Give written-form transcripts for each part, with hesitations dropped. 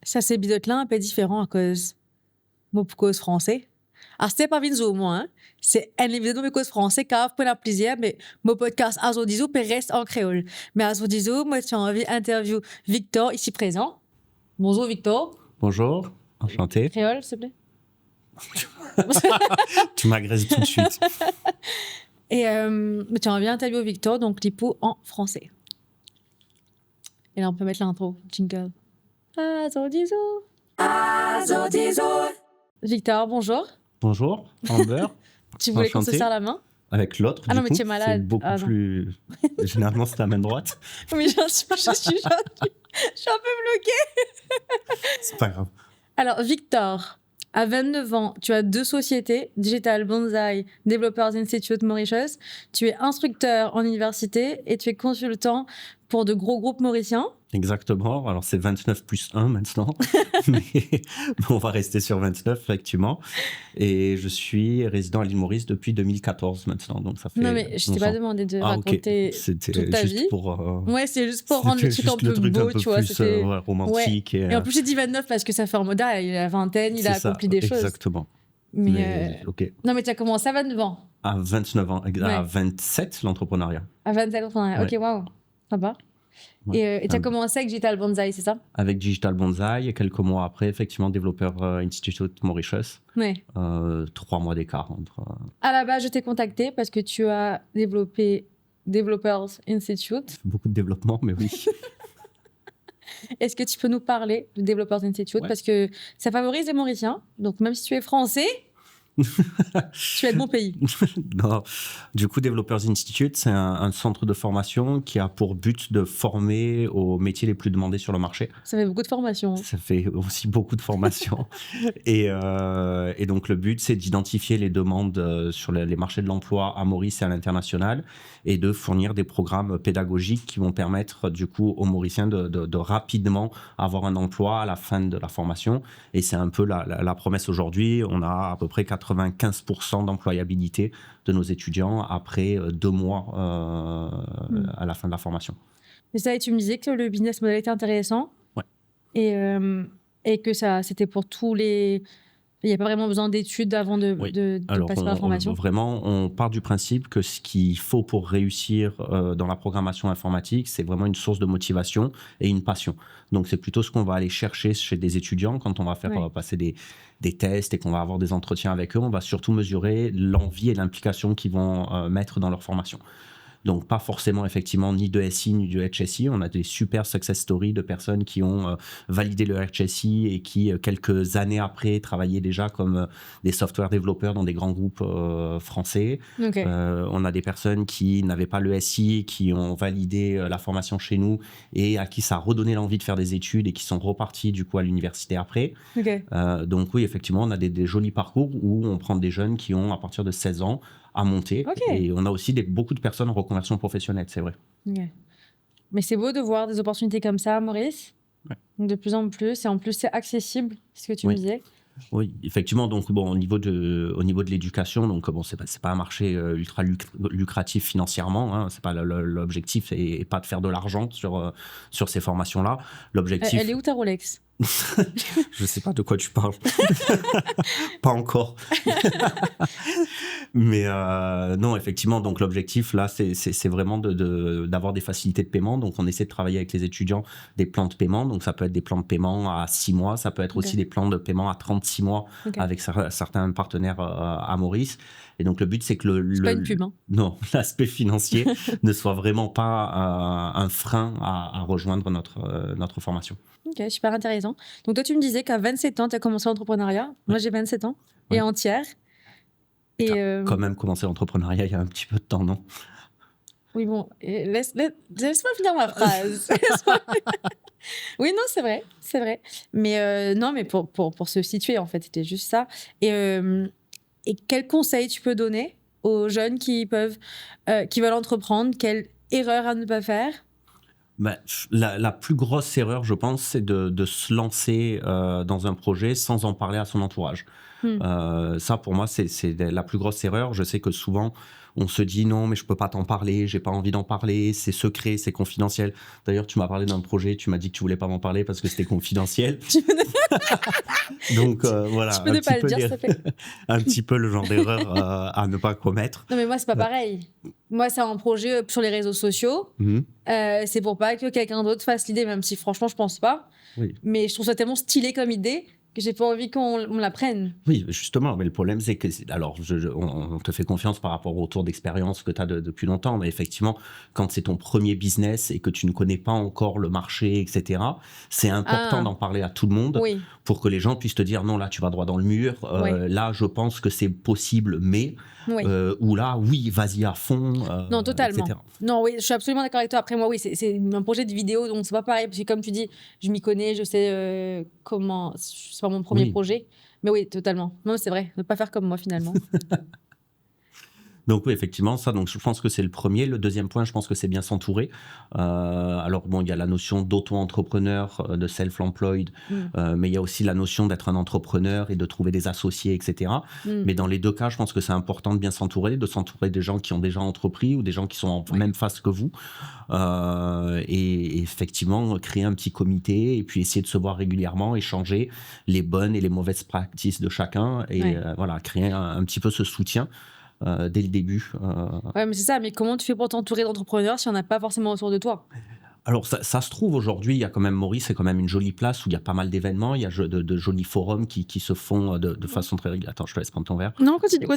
Ça, c'est bidote-là un peu différent à cause, moi, pour cause français. Alors, c'était pas Vinzo, moi, hein. C'est un évidemment pour cause français, car pour la plaisir, mais mon podcast Azodizo reste en créole. Mais Azodizo, moi, tu as envie d'interviewer Victor, ici présent. Bonjour, Victor. Bonjour, enchanté. Créole, s'il te plaît. Tu m'agresses tout de suite. Et tu as envie d'interviewer Victor, donc l'hypo en français. Et là, on peut mettre l'intro, jingle. Azodizo. Azodizo. Victor, bonjour. Bonjour, Amber. Tu voulais qu'on se Enchanté. serre la main? Avec l'autre, Ah du non, mais coup, tu es malade. c'est beaucoup Ah, non. plus... Généralement, c'est la main droite. Mais je suis un peu bloquée. C'est pas grave. Alors, Victor, à 29 ans, tu as 2 sociétés, Digital Bonsai, Developers Institute Mauritius. Tu es instructeur en université et tu es consultant pour de gros groupes mauriciens. Exactement. Alors, c'est 29 plus 1 maintenant. mais on va rester sur 29, effectivement. Et je suis résident à l'île Maurice depuis 2014 maintenant. Donc, ça fait Non, mais je t'ai 11 pas ans. demandé de Ah, ok. raconter C'était toute ta juste vie. pour... Ouais, c'est juste pour rendre le c'était truc un juste le peu truc beau, un peu tu vois. plus C'était... ouais, romantique. Et en plus, j'ai dit 29 parce que ça fait en mode, ah, il a la vingtaine, il a c'est ça, accompli des choses. Exactement. Mais ok. Non, mais tu as commencé à 29 ans. À 29 ans, à Ouais. 27, l'entrepreneuriat. À 27 ans, Ouais. ok, waouh, sympa. Ouais. Et tu as commencé avec Digital Bonsai, c'est ça? Avec Digital Bonsai, et quelques mois après, effectivement, développeur Institute Mauritius. Ouais. 3 mois d'écart entre... À la base, je t'ai contacté parce que tu as développé Developers Institute. Beaucoup de développement, mais oui. Est-ce que tu peux nous parler de Developers Institute? Ouais. Parce que ça favorise les Mauriciens. Donc, même si tu es français, tu es de mon pays. Non. Du coup, Developers Institute, c'est un centre de formation qui a pour but de former aux métiers les plus demandés sur le marché. Ça fait beaucoup de formations. Ça fait aussi beaucoup de formations. et donc, le but, c'est d'identifier les demandes sur les marchés de l'emploi à Maurice et à l'international et de fournir des programmes pédagogiques qui vont permettre, du coup, aux Mauriciens de rapidement avoir un emploi à la fin de la formation. Et c'est un peu la promesse aujourd'hui. On a à peu près 95% d'employabilité de nos étudiants après 2 mois à la fin de la formation. Mais ça, et tu me disais que le business model était intéressant. Ouais. Et que ça, c'était pour tous les... Il n'y a pas vraiment besoin d'études avant de Alors, passer par la formation. Vraiment, on part du principe que ce qu'il faut pour réussir dans la programmation informatique, c'est vraiment une source de motivation et une passion. Donc, c'est plutôt ce qu'on va aller chercher chez des étudiants quand on va faire passer des tests et qu'on va avoir des entretiens avec eux. On va surtout mesurer l'envie et l'implication qu'ils vont mettre dans leur formation. Donc, pas forcément, effectivement, ni de SI, ni de HSI. On a des super success stories de personnes qui ont validé le HSI et qui, quelques années après, travaillaient déjà comme des software développeurs dans des grands groupes français. Okay. On a des personnes qui n'avaient pas le SI, qui ont validé la formation chez nous et à qui ça a redonné l'envie de faire des études et qui sont repartis, du coup, à l'université après. Okay. Donc, oui, effectivement, on a des jolis parcours où on prend des jeunes qui ont, à partir de 16 ans, à monter. Okay. Et on a aussi beaucoup de personnes en reconversion professionnelle, c'est vrai. Okay. Mais c'est beau de voir des opportunités comme ça, Maurice. Ouais. De plus en plus. Et en plus, c'est accessible, ce que tu me disais. Oui, effectivement. Donc, bon, au niveau de l'éducation, donc bon, c'est pas un marché ultra lucratif financièrement. Hein, c'est pas l'objectif, et pas de faire de l'argent sur ces formations-là. L'objectif. Elle est où ta Rolex? Je sais pas de quoi tu parles. Pas encore. Mais non, effectivement, donc l'objectif là, c'est vraiment d'avoir des facilités de paiement. Donc, on essaie de travailler avec les étudiants des plans de paiement. Donc, ça peut être des plans de paiement à 6 mois. Ça peut être aussi des plans de paiement à 36 mois avec certains partenaires à Maurice. Et donc, le but, c'est que c'est pas une pub, hein. Non, l'aspect financier ne soit vraiment pas un frein à rejoindre notre formation. Ok, super intéressant. Donc, toi, tu me disais qu'à 27 ans, tu as commencé l'entrepreneuriat. Moi, j'ai 27 ans et entière. Et quand même commencé l'entrepreneuriat il y a un petit peu de temps, non? Oui, bon, laisse-moi finir ma phrase. Oui, non, c'est vrai. Mais non, mais pour se situer, en fait, c'était juste ça. Et quels conseils tu peux donner aux jeunes qui veulent entreprendre? Quelle erreur à ne pas faire? La plus grosse erreur, je pense, c'est de se lancer dans un projet sans en parler à son entourage. Ça, pour moi, c'est la plus grosse erreur. Je sais que souvent, on se dit non, mais je peux pas t'en parler, j'ai pas envie d'en parler, c'est secret, c'est confidentiel. D'ailleurs, tu m'as parlé d'un projet, tu m'as dit que tu voulais pas m'en parler parce que c'était confidentiel. Donc voilà, tu peux ne pas le dire, s'il te plaît. un petit peu le genre d'erreur à ne pas commettre. Non, mais moi, c'est pas pareil. Moi, c'est un projet sur les réseaux sociaux. C'est pour pas que quelqu'un d'autre fasse l'idée, même si franchement, je pense pas. Oui. Mais je trouve ça tellement stylé comme idée que j'ai pas envie qu'on la prenne. Oui, justement, mais le problème, c'est que... Alors, on te fait confiance par rapport au retour d'expérience que tu as depuis longtemps, mais effectivement, quand c'est ton premier business et que tu ne connais pas encore le marché, etc., c'est important d'en parler à tout le monde pour que les gens puissent te dire, non, là, tu vas droit dans le mur, là, je pense que c'est possible, mais... ou là, oui, vas-y à fond, non, totalement. etc. Non, oui, je suis absolument d'accord avec toi. Après, moi, oui, c'est un projet de vidéo, donc c'est pas pareil, parce que comme tu dis, je m'y connais, je sais comment... C'est pas mon premier projet. Mais oui, totalement. Non, c'est vrai, ne pas faire comme moi, finalement. Donc oui, effectivement, ça. Donc je pense que c'est le premier. Le deuxième point, je pense que c'est bien s'entourer. Alors bon, il y a la notion d'auto-entrepreneur, de self-employed, mais il y a aussi la notion d'être un entrepreneur et de trouver des associés, etc. Mais dans les deux cas, je pense que c'est important de bien s'entourer, de s'entourer des gens qui ont déjà entrepris ou des gens qui sont en même phase que vous. Et effectivement, créer un petit comité et puis essayer de se voir régulièrement, échanger les bonnes et les mauvaises pratiques de chacun et voilà, créer un petit peu ce soutien. Dès le début. Ouais, mais c'est ça. Mais comment tu fais pour t'entourer d'entrepreneurs si on n'a pas forcément autour de toi? Alors, ça se trouve aujourd'hui, il y a quand même Maurice, c'est quand même une jolie place où il y a pas mal d'événements, il y a de jolis forums qui se font de façon très régulière. Attends, je te laisse prendre ton verre. Non, continue.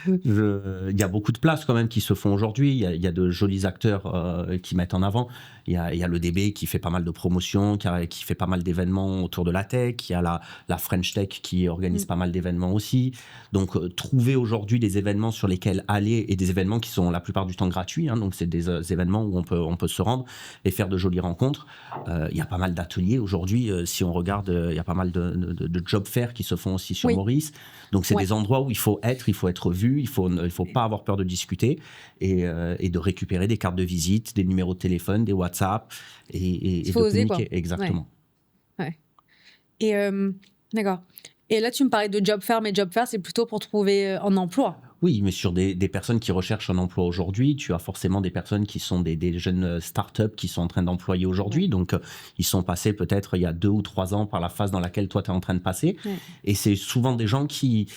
Il y a beaucoup de places quand même qui se font aujourd'hui. Il y a de jolis acteurs qui mettent en avant. Il y a le DB qui fait pas mal de promotions, qui fait pas mal d'événements autour de la tech. Il y a la French Tech qui organise pas mal d'événements aussi. Donc, trouver aujourd'hui des événements sur lesquels aller et des événements qui sont la plupart du temps gratuits. Hein, donc, c'est des événements où on peut se rendre et faire de jolies rencontres. Il y a pas mal d'ateliers aujourd'hui. Si on regarde, il y a pas mal de job fairs qui se font aussi sur Maurice. Donc, c'est des endroits où il faut être vu. Il faut pas avoir peur de discuter et de récupérer des cartes de visite, des numéros de téléphone, des WhatsApp et de oser, communiquer. quoi. Exactement. Ouais. Et d'accord. Et là, tu me parlais de job fair, mais job fair, c'est plutôt pour trouver un emploi. Oui, mais sur des personnes qui recherchent un emploi aujourd'hui, tu as forcément des personnes qui sont des jeunes startups qui sont en train d'employer aujourd'hui. Donc, ils sont passés peut-être il y a 2 ou 3 ans par la phase dans laquelle toi, tu es en train de passer. Et c'est souvent des gens qui...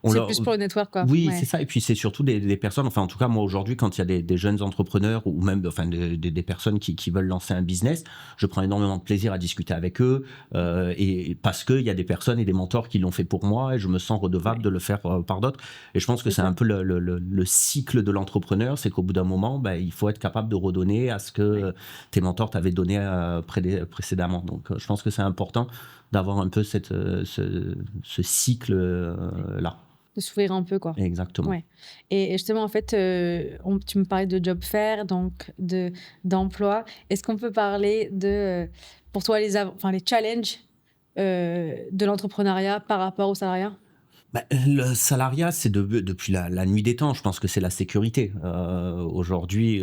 C'est plus pour le network, quoi. Oui, c'est ça. Et puis, c'est surtout des personnes... Enfin, en tout cas, moi, aujourd'hui, quand il y a des jeunes entrepreneurs ou même des personnes qui veulent lancer un business, je prends énormément de plaisir à discuter avec eux et parce qu'il y a des personnes et des mentors qui l'ont fait pour moi et je me sens redevable de le faire par d'autres. Et je pense que c'est un peu le cycle de l'entrepreneur, c'est qu'au bout d'un moment, il faut être capable de redonner à ce que tes mentors t'avaient donné précédemment. Donc, je pense que c'est important d'avoir un peu ce cycle-là. De s'ouvrir un peu, quoi. Exactement. Ouais. Et justement, en fait, tu me parlais de job fair, donc d'emploi. Est-ce qu'on peut parler de, pour toi, les challenges de l'entrepreneuriat par rapport au salariat? Le salariat, c'est depuis la nuit des temps. Je pense que c'est la sécurité. Aujourd'hui,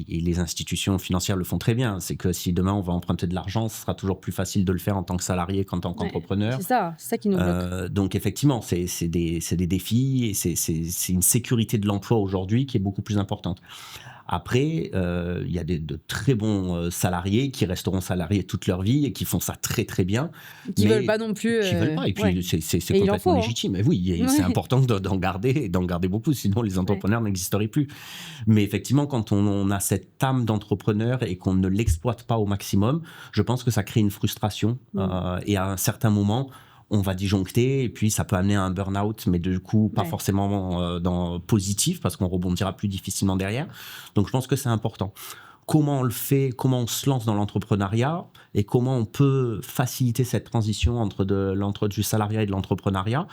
et les institutions financières le font très bien. C'est que si demain on va emprunter de l'argent, ce sera toujours plus facile de le faire en tant que salarié qu'en tant qu'entrepreneur. C'est ça qui nous bloque. Donc effectivement, c'est des défis et c'est une sécurité de l'emploi aujourd'hui qui est beaucoup plus importante. Après, il y a de très bons salariés qui resteront salariés toute leur vie et qui font ça très très bien. Qui veulent pas non plus. Qui veulent pas. Et puis c'est complètement légitime. Et oui, c'est important d'en garder beaucoup, sinon les entrepreneurs n'existeraient plus. Mais effectivement, quand on a cette âme d'entrepreneur et qu'on ne l'exploite pas au maximum, je pense que ça crée une frustration. Et à un certain moment, on va disjoncter et puis ça peut amener à un burn-out, mais du coup, pas forcément positif parce qu'on rebondira plus difficilement derrière. Donc, je pense que c'est important. Comment on le fait, comment on se lance dans l'entrepreneuriat et comment on peut faciliter cette transition entre du salariat et de l'entrepreneuriat.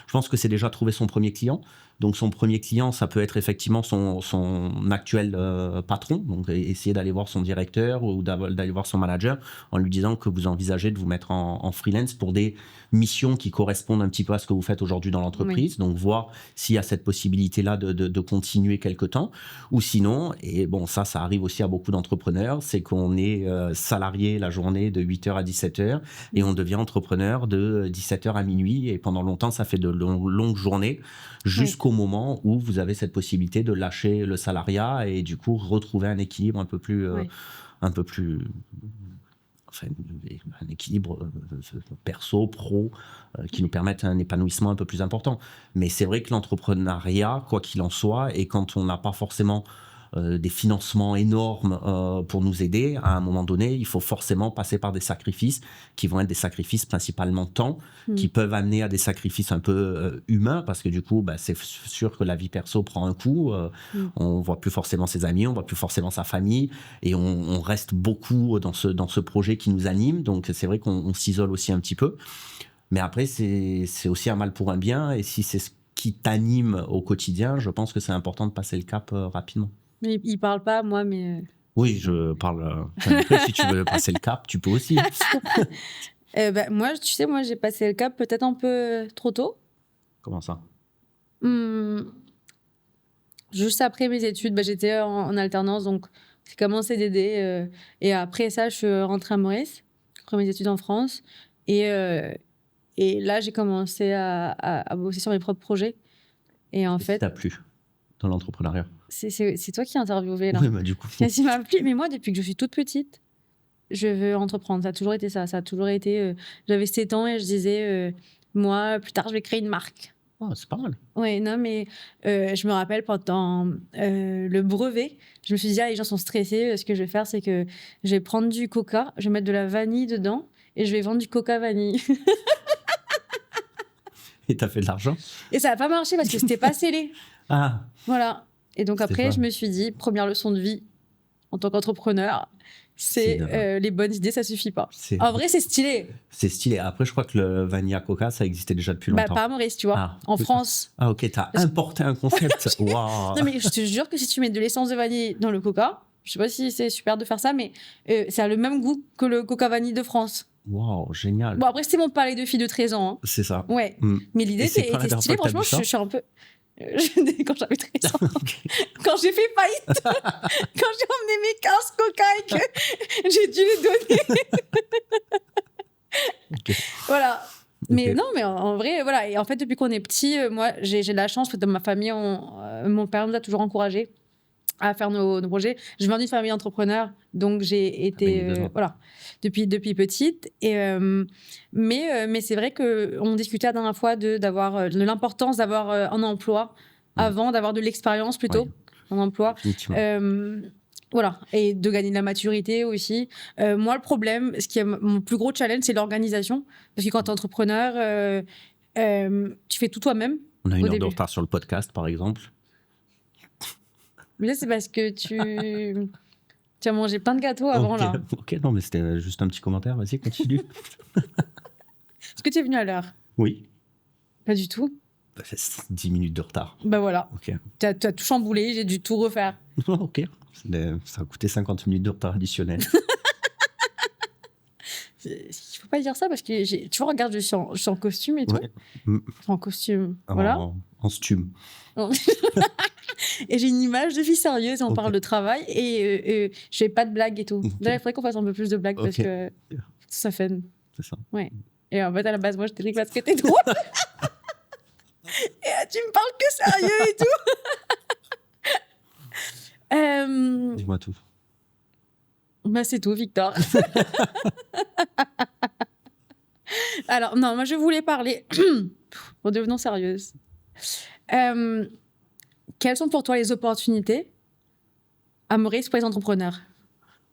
Je pense que c'est déjà trouver son premier client. Donc, son premier client, ça peut être effectivement son actuel patron. Donc, essayer d'aller voir son directeur ou d'aller voir son manager en lui disant que vous envisagez de vous mettre en freelance pour des missions qui correspondent un petit peu à ce que vous faites aujourd'hui dans l'entreprise. Donc, voir s'il y a cette possibilité-là de continuer quelque temps. Ou sinon, et bon, ça arrive aussi à beaucoup d'entrepreneurs, c'est qu'on est salarié la journée de 8h à 17h et on devient entrepreneur de 17h à minuit. Et pendant longtemps, ça fait de longues journées jusqu'au jusqu'au moment où vous avez cette possibilité de lâcher le salariat et du coup retrouver un équilibre un peu plus, enfin, un équilibre perso, pro, qui nous permettent un épanouissement un peu plus important. Mais c'est vrai que l'entrepreneuriat, quoi qu'il en soit, et quand on n'a pas forcément des financements énormes pour nous aider, à un moment donné, il faut forcément passer par des sacrifices qui vont être des sacrifices principalement temps, qui peuvent amener à des sacrifices un peu humains, parce que du coup, c'est sûr que la vie perso prend un coup, on voit plus forcément ses amis, on voit plus forcément sa famille, et on reste beaucoup dans ce projet qui nous anime, donc c'est vrai qu'on s'isole aussi un petit peu. Mais après, c'est aussi un mal pour un bien, et si c'est ce qui t'anime au quotidien, je pense que c'est important de passer le cap rapidement. Mais il parle pas, moi, mais... Oui, je parle. Si tu veux passer le cap, tu peux aussi. Moi, tu sais, j'ai passé le cap peut-être un peu trop tôt. Comment ça? Juste après mes études, j'étais en alternance, donc c'est comme un CDD. Et après ça, je suis rentrée à Maurice, après mes études en France. Et là, j'ai commencé à bosser sur mes propres projets. Et en fait... T'as plu dans l'entrepreneuriat? C'est toi qui as interviewé, là. Oui, du coup. Qu'est-ce qui m'a plu? Mais moi, depuis que je suis toute petite, je veux entreprendre. Ça a toujours été ça. Ça a toujours été... j'avais 7 ans et je disais, moi, plus tard, je vais créer une marque. Oh, c'est pas mal. Oui, non, mais je me rappelle pendant le brevet, je me suis dit, les gens sont stressés. Ce que je vais faire, c'est que je vais prendre du coca, je vais mettre de la vanille dedans et je vais vendre du coca vanille. Et t'as fait de l'argent? Et ça n'a pas marché parce que c'était pas scellé. Ah. Voilà. Et donc après, je me suis dit, première leçon de vie en tant qu'entrepreneur, c'est les bonnes idées, ça suffit pas. En vrai, c'est stylé. C'est stylé. Après, je crois que le Vanilla Coca, ça existait déjà depuis longtemps. Pas à Maurice, tu vois. En France. Ah, ok, t'as importé un concept. Wow. Non, mais je te jure que si tu mets de l'essence de vanille dans le coca, je sais pas si c'est super de faire ça, mais ça a le même goût que le coca vanille de France. Wow, génial. Bon, après, c'était mon palais de fille de 13 ans. Hein. C'est ça. Ouais. Mais l'idée était stylée. Franchement, je suis un peu... quand j'avais 13 ans, quand j'ai fait faillite, quand j'ai emmené mes 15 coca et que j'ai dû les donner. Voilà. Mais non, mais en vrai, voilà. Et en fait, depuis qu'on est petit, moi, j'ai de la chance, parce que dans ma famille, mon père nous a toujours encouragés à faire nos projets. Je viens d'une famille d'entrepreneurs, donc j'ai été voilà, depuis petite. Et, mais c'est vrai qu'on discutait la dernière fois de l'importance d'avoir un emploi avant d'avoir de l'expérience plutôt, un emploi. Voilà, et de gagner de la maturité aussi. Moi, le problème, ce qui est mon plus gros challenge, c'est l'organisation. Parce que quand tu es entrepreneur, tu fais tout toi-même. On a une heure de retard sur le podcast, par exemple. Mais là, c'est parce que tu as mangé plein de gâteaux avant, là. Ok, non, mais c'était juste un petit commentaire. Vas-y, continue. Est-ce que tu es venu à l'heure? Oui. Pas du tout. 10 minutes de retard. Voilà. Okay. Tu as tout chamboulé, j'ai dû tout refaire. Ok. Ça a coûté 50 minutes de retard additionnel. Il faut pas dire ça parce que tu vois, regarde, je suis en costume et tout. Ouais. En costume, voilà. En stume. Et j'ai une image de vie sérieuse, on parle de travail et je fais pas de blagues et tout. Là, il faudrait qu'on fasse un peu plus de blagues parce que ça fait... C'est ça. Ouais. Et en fait, à la base, moi, je t'ai dit parce que t'es drôle. Et tu me parles que sérieux et tout. Dis-moi tout. C'est tout, Victor. Alors, non, moi, je voulais parler... Redevenons sérieuses. Quelles sont pour toi les opportunités à Maurice pour les entrepreneurs?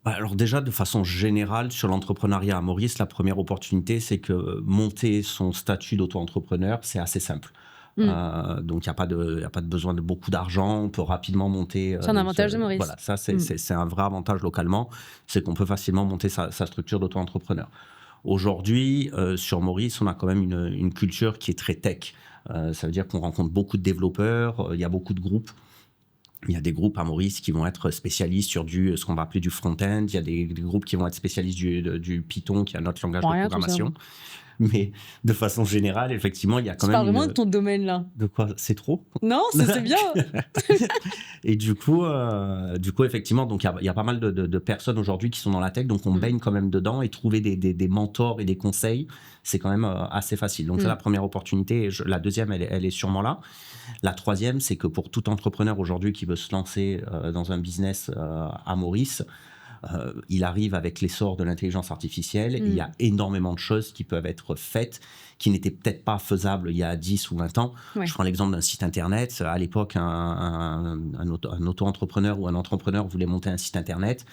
Alors déjà, de façon générale, sur l'entrepreneuriat à Maurice, la première opportunité, c'est que monter son statut d'auto-entrepreneur, c'est assez simple. Donc, il n'y a pas de besoin de beaucoup d'argent. On peut rapidement monter... c'est un avantage de Maurice. Voilà, ça, c'est un vrai avantage localement. C'est qu'on peut facilement monter sa structure d'auto-entrepreneur. Aujourd'hui, sur Maurice, on a quand même une culture qui est très tech. Ça veut dire qu'on rencontre beaucoup de développeurs, il y a beaucoup de groupes. Il y a des groupes à Maurice qui vont être spécialistes sur ce qu'on va appeler du front-end. Il y a des groupes qui vont être spécialistes du Python, qui est notre langage de programmation. Mais de façon générale, effectivement, il y a quand Tu même. parles vraiment de ton domaine là. De quoi? C'est trop? Non, ça c'est bien. Et du coup, effectivement, donc il y a pas mal de personnes aujourd'hui qui sont dans la tech, donc on baigne quand même dedans et trouver des mentors et des conseils, c'est quand même assez facile. Donc c'est la première opportunité. Et la deuxième, elle est sûrement là. La troisième, c'est que pour tout entrepreneur aujourd'hui qui veut se lancer dans un business à Maurice, il arrive avec l'essor de l'intelligence artificielle. Il y a énormément de choses qui peuvent être faites qui n'étaient peut-être pas faisables il y a 10 ou 20 ans. Je prends l'exemple d'un site internet. À l'époque, un auto-entrepreneur ou un entrepreneur voulait monter un site internet.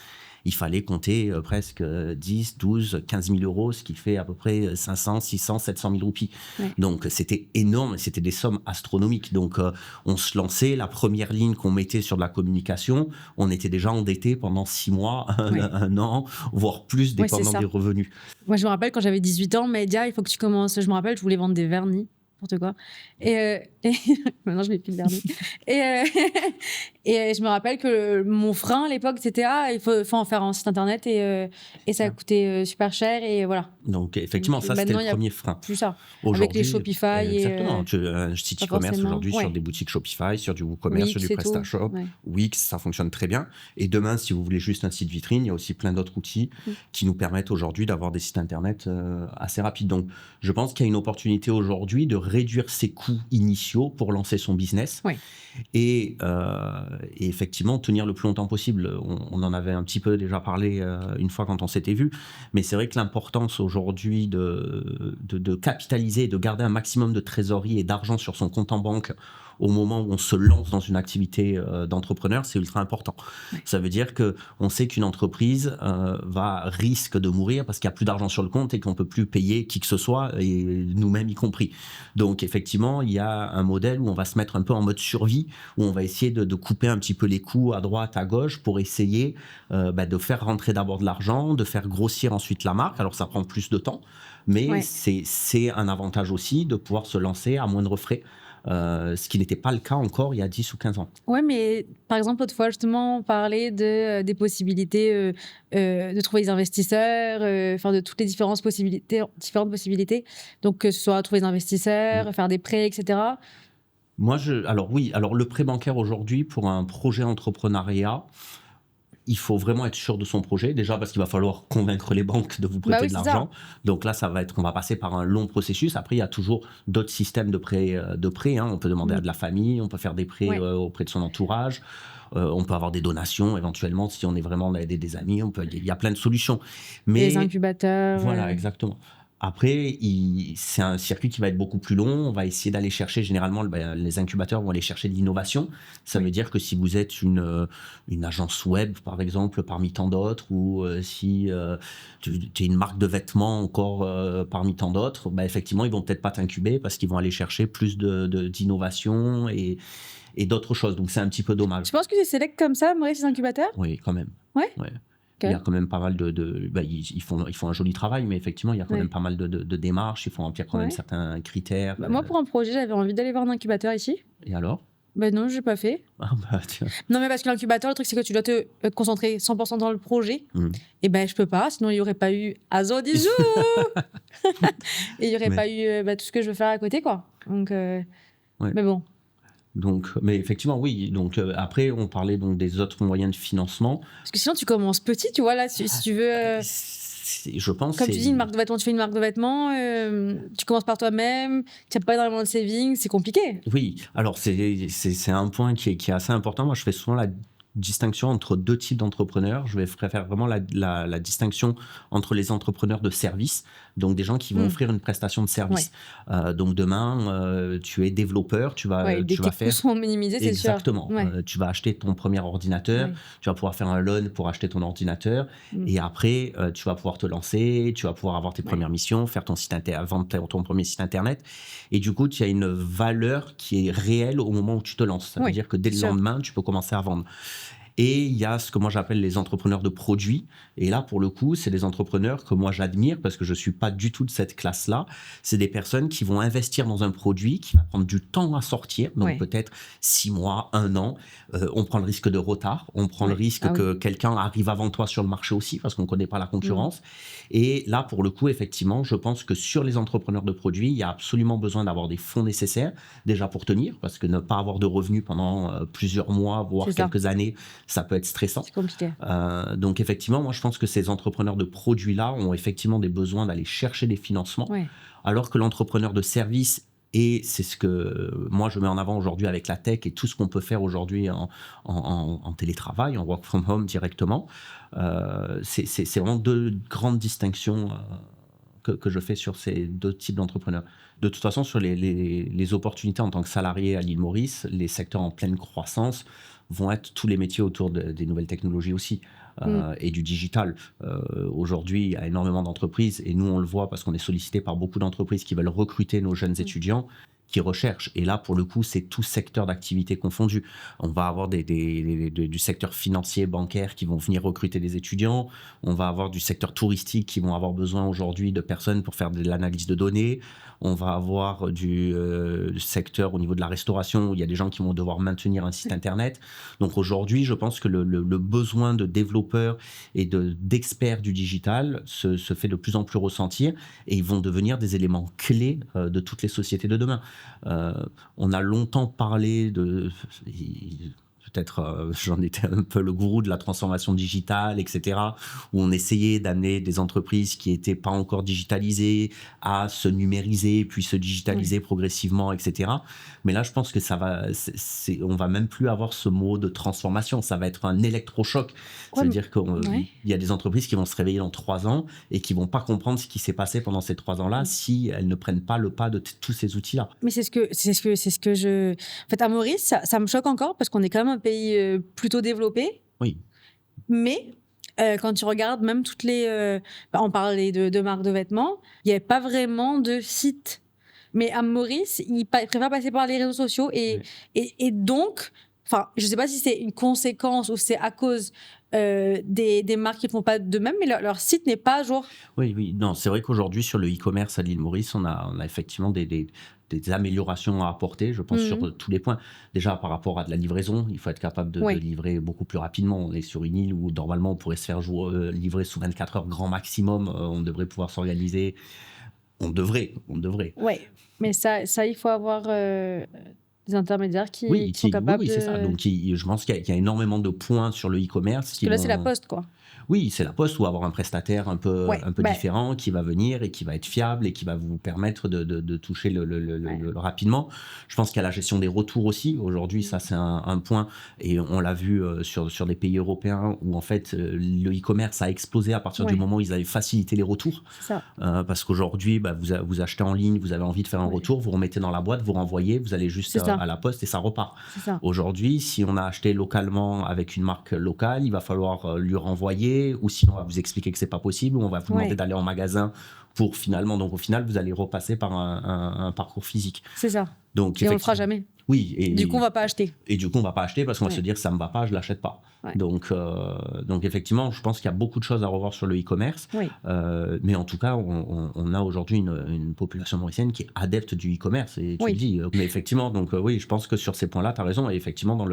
Il fallait compter presque 10, 12, 15 000 euros, ce qui fait à peu près 500, 600, 700 000 roupies. Donc, c'était énorme, c'était des sommes astronomiques. Donc, on se lançait, la première ligne qu'on mettait sur de la communication, on était déjà endetté pendant 6 mois, un an, voire plus, dépendant des revenus. Moi, je me rappelle quand j'avais 18 ans, média, il faut que tu commences. Je me rappelle, je voulais vendre des vernis. Quoi. Et maintenant, je n'ai plus de vernis. Et je me rappelle que mon frein à l'époque, c'était il faut en faire un site internet et ça a coûté super cher. Et voilà. Donc, effectivement, ça, c'était le premier frein. Plus ça. Avec les Shopify. Exactement. Un site e-commerce aujourd'hui sur des boutiques Shopify, sur du WooCommerce, sur du PrestaShop. Wix, ça fonctionne très bien. Et demain, si vous voulez juste un site vitrine, il y a aussi plein d'autres outils qui nous permettent aujourd'hui d'avoir des sites internet assez rapides. Donc, je pense qu'il y a une opportunité aujourd'hui de réduire ses coûts initiaux pour lancer son business et effectivement tenir le plus longtemps possible. On en avait un petit peu déjà parlé une fois quand on s'était vu, mais c'est vrai que l'importance aujourd'hui de capitaliser, de garder un maximum de trésorerie et d'argent sur son compte en banque au moment où on se lance dans une activité d'entrepreneur, c'est ultra important. Ça veut dire qu'on sait qu'une entreprise risque de mourir parce qu'il n'y a plus d'argent sur le compte et qu'on ne peut plus payer qui que ce soit, et nous-mêmes y compris. Donc effectivement, il y a un modèle où on va se mettre un peu en mode survie, où on va essayer de couper un petit peu les coûts à droite, à gauche pour essayer de faire rentrer d'abord de l'argent, de faire grossir ensuite la marque. Alors ça prend plus de temps, mais c'est un avantage aussi de pouvoir se lancer à moindre frais. Ce qui n'était pas le cas encore il y a 10 ou 15 ans. Ouais, mais par exemple, autrefois, justement, on parlait des possibilités de trouver des investisseurs, de toutes les différentes possibilités. Donc, que ce soit trouver des investisseurs, faire des prêts, etc. Alors le prêt bancaire aujourd'hui, pour un projet entrepreneuriat, il faut vraiment être sûr de son projet, déjà parce qu'il va falloir convaincre les banques de vous prêter de l'argent. Donc là, on va passer par un long processus. Après, il y a toujours d'autres systèmes de prêts. On peut demander à de la famille, on peut faire des prêts auprès de son entourage. On peut avoir des donations éventuellement si on est vraiment des amis. Il y a plein de solutions. Mais, les incubateurs. Voilà, exactement. Après, c'est un circuit qui va être beaucoup plus long. On va essayer d'aller chercher, généralement, les incubateurs vont aller chercher de l'innovation. Ça veut dire que si vous êtes une agence web, par exemple, parmi tant d'autres, ou si tu es une marque de vêtements encore parmi tant d'autres, effectivement, ils vont peut-être pas t'incuber parce qu'ils vont aller chercher plus d'innovation et d'autres choses. Donc, c'est un petit peu dommage. Tu penses que c'est select comme ça, Maurice, ces incubateurs? Oui, quand même. Ouais. Il y a quand même pas mal ils font un joli travail, mais effectivement, il y a quand même pas mal de démarches. Il faut remplir quand même certains critères. Moi, pour un projet, j'avais envie d'aller voir un incubateur ici. Et alors? Non, je n'ai pas fait. Tiens. Non, mais parce que l'incubateur, le truc, c'est que tu dois te concentrer 100% dans le projet. Et je peux pas, sinon il n'y aurait pas eu Azo Dijou. Et il n'y aurait pas eu tout ce que je veux faire à côté, quoi. Donc, mais bon. Donc, mais effectivement, oui. Donc, après, on parlait donc des autres moyens de financement. Parce que sinon, tu commences petit, tu vois, là, si tu veux... je pense comme tu dis, une marque de vêtements, tu fais une marque de vêtements, tu commences par toi-même, tu n'as pas énormément de savings, c'est compliqué. Oui, alors c'est un point qui est assez important. Moi, je fais souvent la distinction entre deux types d'entrepreneurs. Je vais faire vraiment la distinction entre les entrepreneurs de service, donc des gens qui vont offrir une prestation de service. Donc demain, tu es développeur, tu vas faire... sont minimisés, c'est sûr. Exactement. Tu vas acheter ton premier ordinateur, tu vas pouvoir faire un loan pour acheter ton ordinateur, et après, tu vas pouvoir te lancer, tu vas pouvoir avoir tes premières missions, faire ton site internet, vendre ton premier site internet, et du coup, tu as une valeur qui est réelle au moment où tu te lances. Ça veut dire que dès le lendemain, tu peux commencer à vendre. Et il y a ce que moi j'appelle les entrepreneurs de produits. Et là, pour le coup, c'est des entrepreneurs que moi j'admire parce que je ne suis pas du tout de cette classe-là. C'est des personnes qui vont investir dans un produit qui va prendre du temps à sortir, donc peut-être 6 mois, 1 an. On prend le risque de retard, on prend le risque que quelqu'un arrive avant toi sur le marché aussi parce qu'on ne connaît pas la concurrence. Et là, pour le coup, effectivement, je pense que sur les entrepreneurs de produits, il y a absolument besoin d'avoir des fonds nécessaires, déjà pour tenir, parce que ne pas avoir de revenus pendant plusieurs mois, voire quelques années, ça peut être stressant. C'est compliqué. Donc effectivement, moi je pense que ces entrepreneurs de produits-là ont effectivement des besoins d'aller chercher des financements, alors que l'entrepreneur de service, et c'est ce que moi je mets en avant aujourd'hui avec la tech et tout ce qu'on peut faire aujourd'hui en télétravail, en work from home directement, c'est vraiment 2 grandes distinctions que je fais sur ces 2 types d'entrepreneurs. De toute façon, sur les opportunités en tant que salarié à l'île Maurice, les secteurs en pleine croissance vont être tous les métiers autour des nouvelles technologies aussi et du digital. Aujourd'hui, il y a énormément d'entreprises et nous, on le voit parce qu'on est sollicité par beaucoup d'entreprises qui veulent recruter nos jeunes étudiants qui recherchent. Et là, pour le coup, c'est tout secteur d'activité confondu. On va avoir du secteur financier, bancaire qui vont venir recruter des étudiants. On va avoir du secteur touristique qui vont avoir besoin aujourd'hui de personnes pour faire de l'analyse de données. On va avoir du secteur au niveau de la restauration où il y a des gens qui vont devoir maintenir un site internet. Donc aujourd'hui, je pense que le besoin de développeurs et d'experts du digital se fait de plus en plus ressentir et ils vont devenir des éléments clés de toutes les sociétés de demain. On a longtemps parlé de... Peut-être j'en étais un peu le gourou de la transformation digitale, etc., où on essayait d'amener des entreprises qui n'étaient pas encore digitalisées à se numériser, puis se digitaliser progressivement, etc. Mais là, je pense que on va même plus avoir ce mot de transformation, ça va être un électrochoc. C'est-à-dire qu'il y a des entreprises qui vont se réveiller dans 3 ans et qui ne vont pas comprendre ce qui s'est passé pendant ces 3 ans-là si elles ne prennent pas le pas de tous ces outils-là. Mais c'est ce que je... En fait, à Maurice, ça me choque encore parce qu'on est quand même un pays plutôt développé. Oui. Mais quand tu regardes même toutes les... on parlait de marques de vêtements, il n'y avait pas vraiment de site. Mais à Maurice, ils préfèrent passer par les réseaux sociaux et donc... Enfin, je ne sais pas si c'est une conséquence ou c'est à cause des marques qui ne font pas de même, mais leur site n'est pas à jour. Oui. Non, c'est vrai qu'aujourd'hui, sur le e-commerce à l'île Maurice, on a effectivement des améliorations à apporter, je pense, sur tous les points. Déjà, par rapport à de la livraison, il faut être capable de livrer beaucoup plus rapidement. On est sur une île où, normalement, on pourrait se faire livrer sous 24 heures grand maximum. On devrait pouvoir s'organiser. On devrait. Oui, mais ça, il faut avoir... des intermédiaires qui sont capables c'est ça. Donc, je pense qu'il y a énormément de points sur le e-commerce. Parce que là, c'est la Poste, quoi. Oui, c'est la Poste ou avoir un prestataire un peu différent qui va venir et qui va être fiable et qui va vous permettre de toucher le rapidement. Je pense qu'il y a la gestion des retours aussi. Aujourd'hui, ça, c'est un point et on l'a vu sur des pays européens où en fait, le e-commerce a explosé à partir du moment où ils avaient facilité les retours. C'est ça. Parce qu'aujourd'hui, vous achetez en ligne, vous avez envie de faire un retour, vous remettez dans la boîte, vous renvoyez, vous allez juste à la Poste et ça repart. Aujourd'hui, si on a acheté localement avec une marque locale, il va falloir lui renvoyer ou sinon on va vous expliquer que c'est pas possible ou on va vous demander d'aller en magasin pour finalement, donc au final vous allez repasser par un parcours physique. C'est ça. Donc, et on le fera jamais. Oui. Et du coup on va pas acheter. Et du coup on va pas acheter parce qu'on va se dire ça me va pas, je l'achète pas. Donc effectivement je pense qu'il y a beaucoup de choses à revoir sur le e-commerce. Mais en tout cas on a aujourd'hui une population mauricienne qui est adepte du e-commerce et tu le dis. Mais effectivement donc oui je pense que sur ces points-là tu as raison et effectivement dans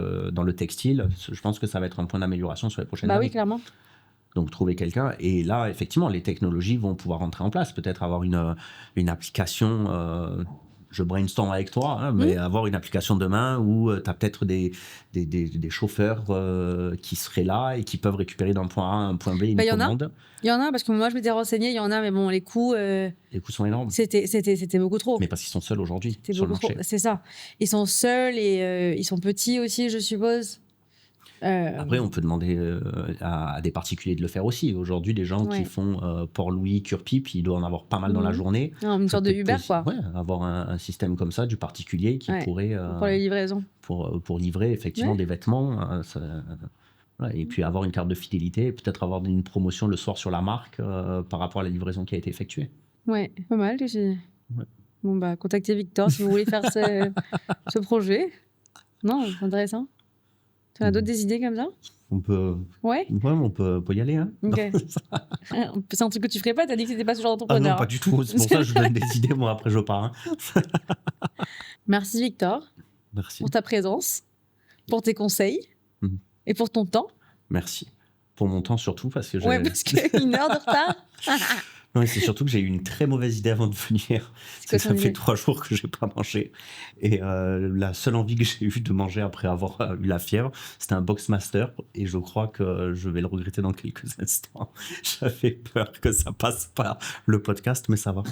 le textile je pense que ça va être un point d'amélioration sur les prochaines années. Oui clairement. Donc, trouver quelqu'un. Et là, effectivement, les technologies vont pouvoir rentrer en place. Peut-être avoir une application, je brainstorm avec toi, mais avoir une application demain où tu as peut-être des chauffeurs qui seraient là et qui peuvent récupérer d'un point A à un point B une commande. Il y en a, parce que moi, je m'étais renseignée, il y en a, mais bon, les coûts... Les coûts sont énormes. C'était beaucoup trop. Mais parce qu'ils sont seuls aujourd'hui sur le marché. C'est ça. Ils sont seuls et ils sont petits aussi, je suppose. Après, on peut demander à des particuliers de le faire aussi. Aujourd'hui, des gens qui font Port-Louis, Cure-Pipe, il doit en avoir pas mal dans la journée. Une sorte de Uber, quoi. Ouais, avoir un système comme ça, du particulier qui pourrait... pour les livraisons. Pour livrer, effectivement, des vêtements. Et puis avoir une carte de fidélité et peut-être avoir une promotion le soir sur la marque par rapport à la livraison qui a été effectuée. Ouais, pas mal, aussi. Bon, contactez Victor si vous voulez faire ce projet. Non, c'est intéressant. T'en as d'autres des idées comme ça? On peut y aller. Hein. Ok. C'est un truc que tu ferais pas? T'as dit que c'était pas ce genre Ah d'entrepreneur. non, pas du tout. C'est pour ça que je donne des idées. Moi, après, je pars. Hein. Merci Victor Merci. pour ta présence, pour tes conseils et pour ton temps. Merci. Pour mon temps surtout, parce que j'ai... Ouais, parce qu'une heure de retard. Non, c'est surtout que j'ai eu une très mauvaise idée avant de venir. Ça fait 3 jours que j'ai pas mangé. Et la seule envie que j'ai eue de manger après avoir eu la fièvre, c'était un Boxmaster. Et je crois que je vais le regretter dans quelques instants. J'avais peur que ça passe pas le podcast, mais ça va.